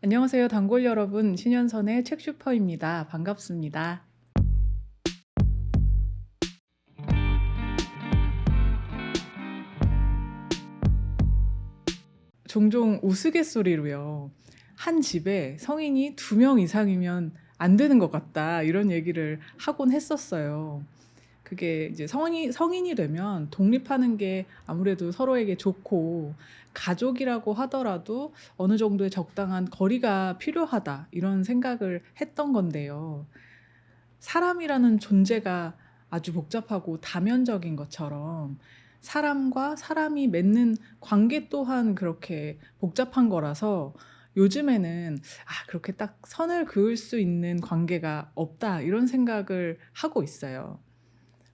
안녕하세요, 단골 여러분. 신현선의 책슈퍼입니다. 반갑습니다. 종종 우스갯소리로요. 한 집에 성인이 2명 이상이면 안 되는 것 같다. 이런 얘기를 하곤 했었어요. 그게 이제 성인이 되면 독립하는 게 아무래도 서로에게 좋고, 가족이라고 하더라도 어느 정도의 적당한 거리가 필요하다. 이런 생각을 했던 건데요. 사람이라는 존재가 아주 복잡하고 다면적인 것처럼 사람과 사람이 맺는 관계 또한 그렇게 복잡한 거라서 요즘에는 '아 그렇게 딱 선을 그을 수 있는 관계가 없다.' 이런 생각을 하고 있어요.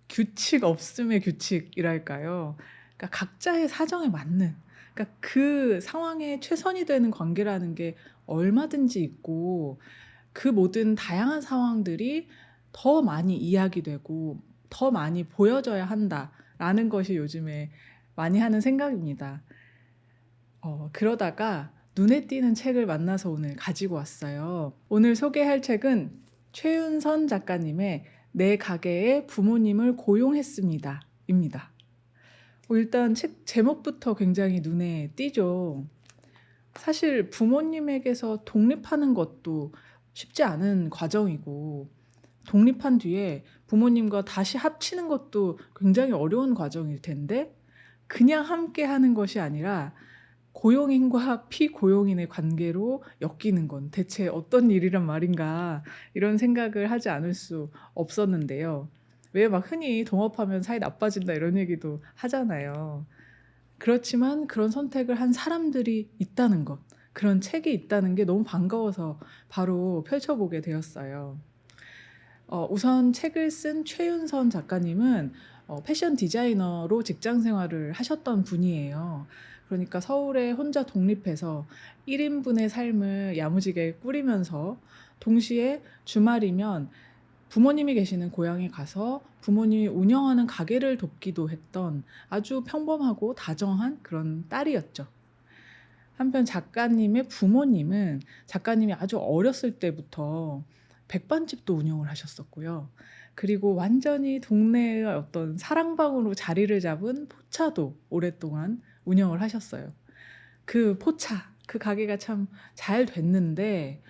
규칙 없음의 규칙이랄까요? 그러니까 각자의 사정에 맞는, 그러니까 그 상황에 최선이 되는 관계라는 게 얼마든지 있고, 그 모든 다양한 상황들이 더 많이 이야기되고 더 많이 보여져야 한다라는 것이 요즘에 많이 하는 생각입니다. 그러다가 눈에 띄는 책을 만나서 오늘 가지고 왔어요. 오늘 소개할 책은 최윤선 작가님의 "내 가게에 부모님을 고용했습니다" 입니다. 일단 책 제목부터 굉장히 눈에 띄죠. 사실 부모님에게서 독립하는 것도 쉽지 않은 과정이고, 독립한 뒤에 부모님과 다시 합치는 것도 굉장히 어려운 과정일 텐데, 그냥 함께하는 것이 아니라 고용인과 피고용인의 관계로 엮이는 건 대체 어떤 일이란 말인가, 이런 생각을 하지 않을 수 없었는데요. 왜 막 흔히 동업하면 사이 나빠진다 이런 얘기도 하잖아요. 그렇지만 그런 선택을 한 사람들이 있다는 것, 그런 책이 있다는 게 너무 반가워서 바로 펼쳐보게 되었어요. 우선 책을 쓴 최윤선 작가님은 패션 디자이너로 직장 생활을 하셨던 분이에요. 그러니까 서울에 혼자 독립해서 1인분의 삶을 야무지게 꾸리면서, 동시에 주말이면 부모님이 계시는 고향에 가서 부모님이 운영하는 가게를 돕기도 했던 아주 평범하고 다정한 그런 딸이었죠. 한편 작가님의 부모님은 작가님이 아주 어렸을 때부터 백반집도 운영을 하셨었고요. 그리고 완전히 동네의 어떤 사랑방으로 자리를 잡은 포차도 오랫동안 운영을 하셨어요. 그 포차, 그 가게가 참 잘 됐는데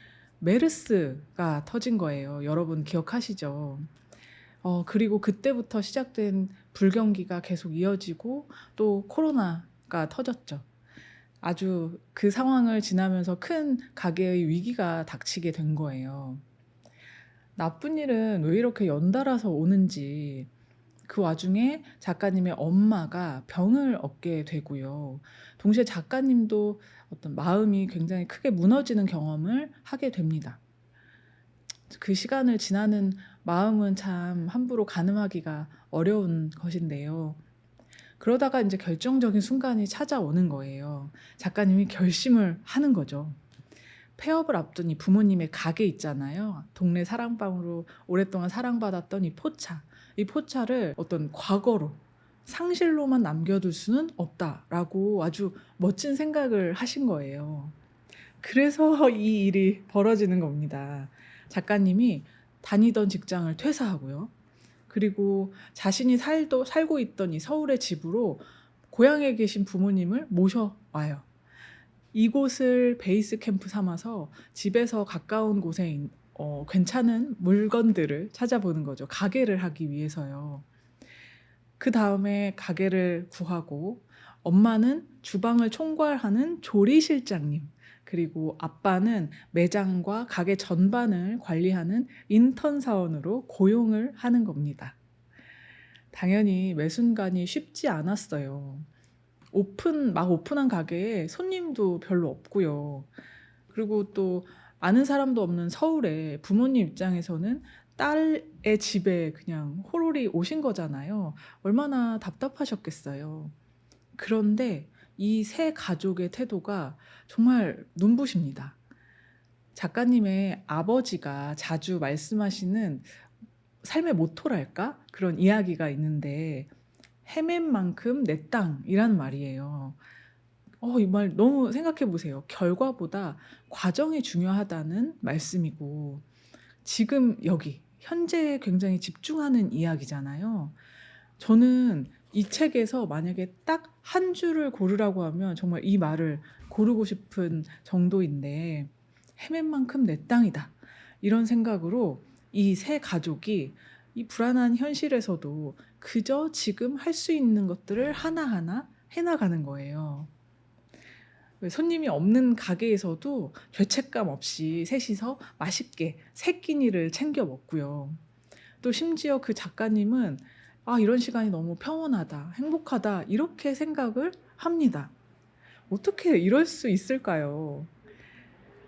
메르스가 터진 거예요. 여러분 기억하시죠? 그리고 그때부터 시작된 불경기가 계속 이어지고 또 코로나가 터졌죠. 아주 그 상황을 지나면서 큰 가게의 위기가 닥치게 된 거예요. 나쁜 일은 왜 이렇게 연달아서 오는지, 그 와중에 작가님의 엄마가 병을 얻게 되고요. 동시에 작가님도 어떤 마음이 굉장히 크게 무너지는 경험을 하게 됩니다. 그 시간을 지나는 마음은 참 함부로 가늠하기가 어려운 것인데요. 그러다가 인제 결정적인 순간이 찾아오는 거예요. 작가님이 결심을 하는 거죠. 폐업을 앞둔 이 부모님의 가게 있잖아요. 동네 사랑방으로 오랫동안 사랑받았던 이 포차. 이 포차를 어떤 과거로, 상실로만 남겨둘 수는 없다라고 아주 멋진 생각을 하신 거예요. 그래서 이 일이 벌어지는 겁니다. 작가님이 다니던 직장을 퇴사하고요. 그리고 자신이 살고 있던 이 서울의 집으로 고향에 계신 부모님을 모셔와요. 이곳을 베이스 캠프 삼아서 집에서 가까운 곳에 괜찮은 물건들을 찾아보는 거죠. 가게를 하기 위해서요. 그다음에 가게를 구하고, 엄마는 주방을 총괄하는 조리실장님, 그리고 아빠는 매장과 가게 전반을 관리하는 인턴 사원으로 고용을 하는 겁니다. 당연히 매 순간이 쉽지 않았어요. 막 오픈한 가게에 손님도 별로 없고요. 그리고 또 아는 사람도 없는 서울에 부모님 입장에서는 딸의 집에 그냥 호롤이 오신 거잖아요. 얼마나 답답하셨겠어요. 그런데 이 세 가족의 태도가 정말 눈부십니다. 작가님의 아버지가 자주 말씀하시는 삶의 모토랄까? 그런 이야기가 있는데, "헤맨 만큼 내 땅"이라는 말이에요. 이 말 너무 생각해 보세요. 결과보다 과정이 중요하다는 말씀이고 지금 여기 현재에 굉장히 집중하는 이야기잖아요. 저는 이 책에서 만약에 딱 한 줄을 고르라고 하면 정말 이 말을 고르고 싶은 정도인데 '헤맨 만큼 내 땅이다.' 이런 생각으로 이 세 가족이 이 불안한 현실에서도 그저 지금 할 수 있는 것들을 하나하나 해 나가는 거예요. 왜 손님이 없는 가게에서도 죄책감 없이 셋이서 맛있게 세 끼니를 챙겨 먹고요. 또 심지어 그 작가님은 '아 이런 시간이 너무 평온하다. 행복하다.' 이렇게 생각을 합니다. 어떻게 이럴 수 있을까요?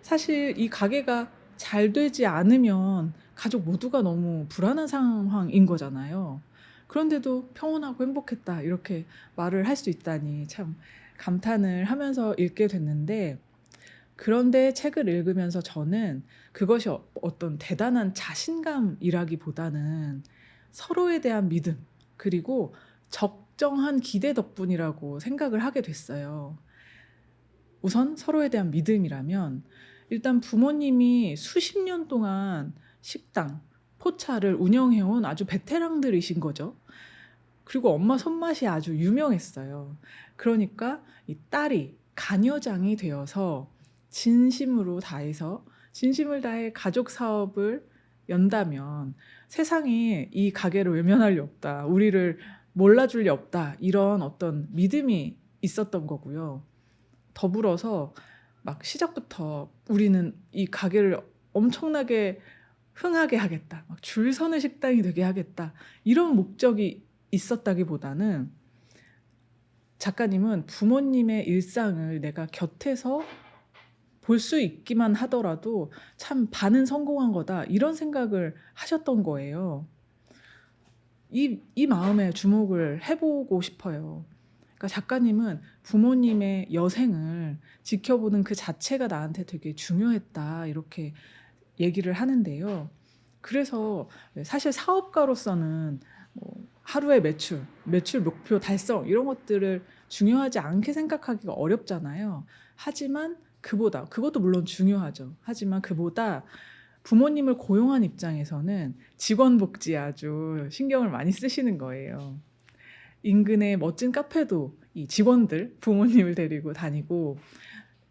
사실 이 가게가 잘 되지 않으면 가족 모두가 너무 불안한 상황인 거잖아요. 그런데도 "평온하고 행복했다." 이렇게 말을 할 수 있다니 참 감탄을 하면서 읽게 됐는데, 그런데 책을 읽으면서 저는 그것이 어떤 대단한 자신감이라기보다는 서로에 대한 믿음, 그리고 적정한 기대 덕분이라고 생각을 하게 됐어요. 우선 서로에 대한 믿음이라면 일단 부모님이 수십 년 동안 식당, 포차를 운영해 온 아주 베테랑들이신 거죠. 그리고 엄마 손맛이 아주 유명했어요. 그러니까 이 딸이 가녀장이 되어서 진심으로 다해서 진심을 다해 가족 사업을 연다면 세상에 이 가게를 외면할 리 없다. 우리를 몰라줄 리 없다. 이런 어떤 믿음이 있었던 거고요. 더불어서 막 시작부터 '우리는 이 가게를 엄청나게 흥하게 하겠다. 막 줄 서는 식당이 되게 하겠다.' 이런 목적이 있었다기보다는 작가님은 '부모님의 일상을 내가 곁에서 볼 수 있기만 하더라도 참 반은 성공한 거다.' 이런 생각을 하셨던 거예요. 이 마음에 주목을 해 보고 싶어요. 그러니까 작가님은 부모님의 여생을 지켜보는 그 자체가 나한테 되게 중요했다 이렇게 얘기를 하는데요. 그래서 사실 사업가로서는 뭐 하루의 매출 목표 달성 이런 것들을 중요하지 않게 생각하기가 어렵잖아요. 하지만 그것도 물론 중요하죠. 하지만 그보다 부모님을 고용한 입장에서는 직원 복지에 아주 신경을 많이 쓰시는 거예요. 인근의 멋진 카페도 이 직원들 부모님을 데리고 다니고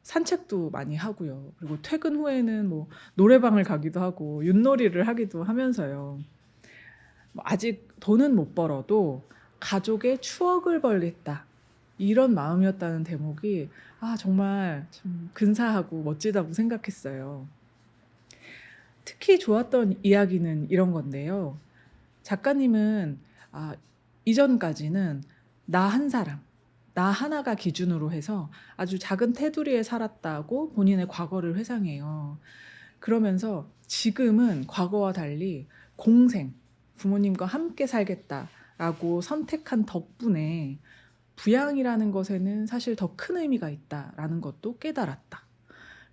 산책도 많이 하고요. 그리고 퇴근 후에는 뭐 노래방을 가기도 하고 윷놀이를 하기도 하면서요. 뭐 아직 돈은 못 벌어도 '가족의 추억을 벌겠다.' 이런 마음이었다는 대목이 정말 참 근사하고 멋지다고 생각했어요. 특히 좋았던 이야기는 이런 건데요. 작가님은 이전까지는 나 한 사람, 나 하나가 기준으로 해서 아주 작은 테두리에 살았다고 본인의 과거를 회상해요. 그러면서 지금은 과거와 달리 공생, 부모님과 함께 살겠다라고 선택한 덕분에 부양이라는 것에는 사실 더 큰 의미가 있다라는 것도 깨달았다.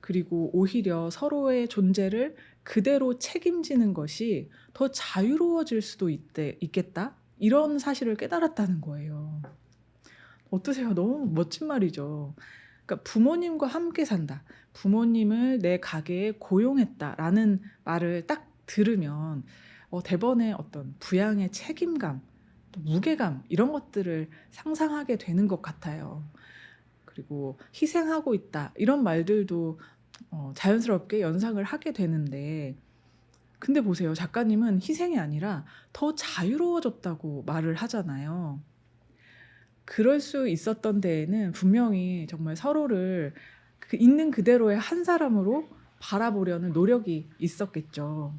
그리고 오히려 서로의 존재를 그대로 책임지는 것이 더 자유로워질 수도 있겠다. 이런 사실을 깨달았다는 거예요. 어떠세요? 너무 멋진 말이죠. 그러니까 부모님과 함께 산다. 부모님을 내 가게에 고용했다라는 말을 딱 들으면 대번에 어떤 부양의 책임감, 또 무게감 이런 것들을 상상하게 되는 것 같아요. 그리고 희생하고 있다 이런 말들도 자연스럽게 연상을 하게 되는데, 근데 보세요. 작가님은 희생이 아니라 더 자유로워졌다고 말을 하잖아요. 그럴 수 있었던 데에는 분명히 정말 서로를 있는 그대로의 한 사람으로 바라보려는 노력이 있었겠죠.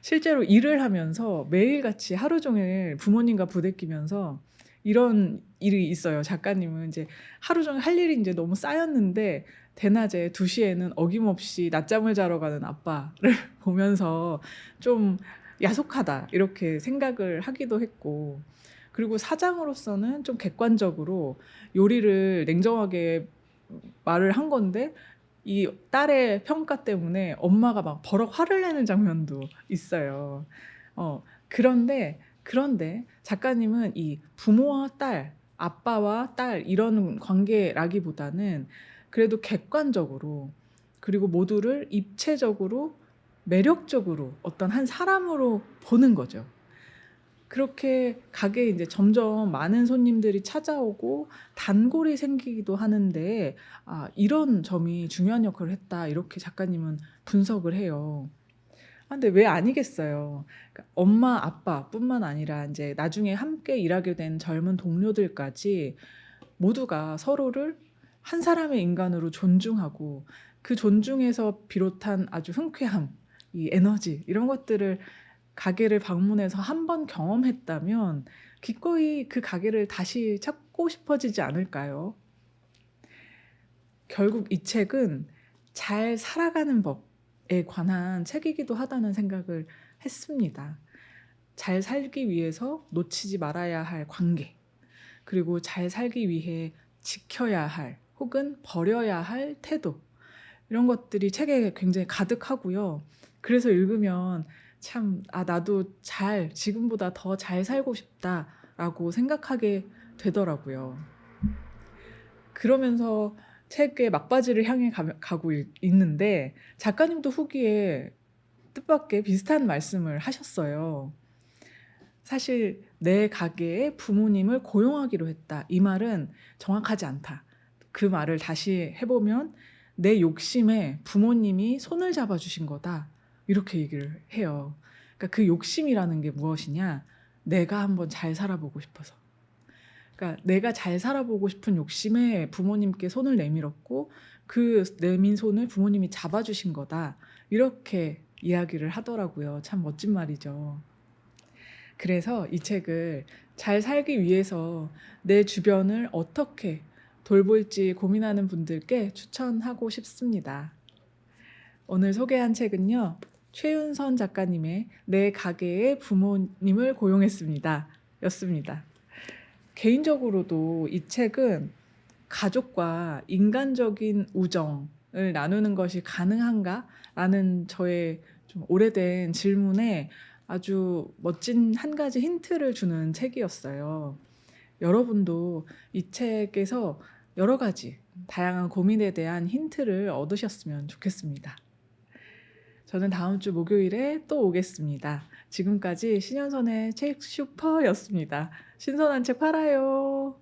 실제로 일을 하면서 매일같이 하루 종일 부모님과 부대끼면서 이런 일이 있어요. 작가님은 이제 하루 종일 할 일이 인제 너무 쌓였는데 대낮에 2 시에는 어김없이 낮잠을 자러 가는 아빠를 보면서 좀 '야속하다.' 이렇게 생각을 하기도 했고, 그리고 사장으로서는 좀 객관적으로 요리를 냉정하게 말을 한 건데 이 딸의 평가 때문에 엄마가 막 버럭 화를 내는 장면도 있어요. 그런데 작가님은 이 부모와 딸, 아빠와 딸 이런 관계라기보다는 그래도 객관적으로 그리고 모두를 입체적으로 매력적으로 어떤 한 사람으로 보는 거죠. 그렇게 가게에 이제 점점 많은 손님들이 찾아오고 단골이 생기기도 하는데 '이런 점이 중요한 역할을 했다.' 이렇게 작가님은 분석을 해요. 근데 왜 아니겠어요. 그러니까 엄마 아빠뿐만 아니라 인제 나중에 함께 일하게 된 젊은 동료들까지 모두가 서로를 한 사람의 인간으로 존중하고 그 존중에서 비롯한 아주 흔쾌함, 이 에너지 이런 것들을 가게를 방문해서 한 번 경험했다면 기꺼이 그 가게를 다시 찾고 싶어지지 않을까요? 결국 이 책은 잘 살아가는 법에 관한 책이기도 하다는 생각을 했습니다. 잘 살기 위해서 놓치지 말아야 할 관계, 그리고 잘 살기 위해 지켜야 할 혹은 버려야 할 태도, 이런 것들이 책에 굉장히 가득하고요. 그래서 읽으면 참 '나도 지금보다 더 잘 살고 싶다.'라고 생각하게 되더라고요. 그러면서 책의 막바지를 향해 가고 있는데 작가님도 후기에 뜻밖의 비슷한 말씀을 하셨어요. 사실 "내 가게에 부모님을 고용하기로 했다." 이 말은 정확하지 않다. 그 말을 다시 해 보면 "내 욕심에 부모님이 손을 잡아 주신 거다." 이렇게 얘기를 해요. 그러니까 그 욕심이라는 게 무엇이냐? 내가 한번 잘 살아보고 싶어서. 그러니까 내가 잘 살아보고 싶은 욕심에 부모님께 손을 내밀었고 그 내민 손을 부모님이 잡아 주신 거다. 이렇게 이야기를 하더라고요. 참 멋진 말이죠. 그래서 이 책을 잘 살기 위해서 내 주변을 어떻게 돌볼지 고민하는 분들께 추천하고 싶습니다. 오늘 소개한 책은요. 최윤선 작가님의 내 가게에 부모님을 고용했습니다. 였습니다. 개인적으로도 이 책은 가족과 인간적인 우정을 나누는 것이 가능한가? 라는 저의 좀 오래된 질문에 아주 멋진 한 가지 힌트를 주는 책이었어요. 여러분도 이 책에서 여러 가지 다양한 고민에 대한 힌트를 얻으셨으면 좋겠습니다. 저는 다음 주 목요일에 또 오겠습니다. 지금까지 신현선의 책 슈퍼였습니다. 신선한 책 팔아요.